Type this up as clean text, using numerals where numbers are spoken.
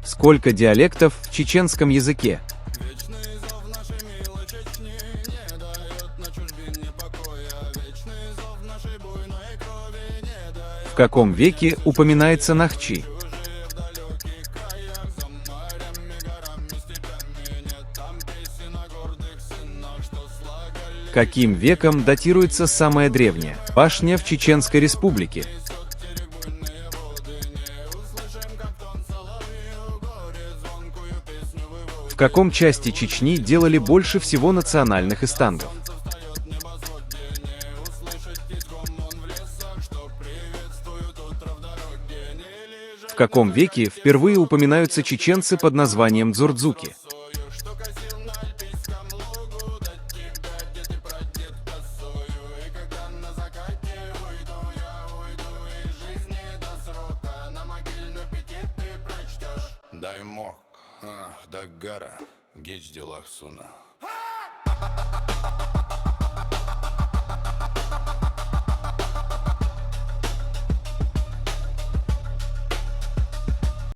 Сколько диалектов в чеченском языке? В каком веке упоминается Нахчи? Каким веком датируется самая древняя башня в Чеченской Республике? В каком части Чечни делали больше всего национальных эстангов? В каком веке впервые упоминаются чеченцы под названием дзурдзуки? Дай мог, Дагара, геч делах суна.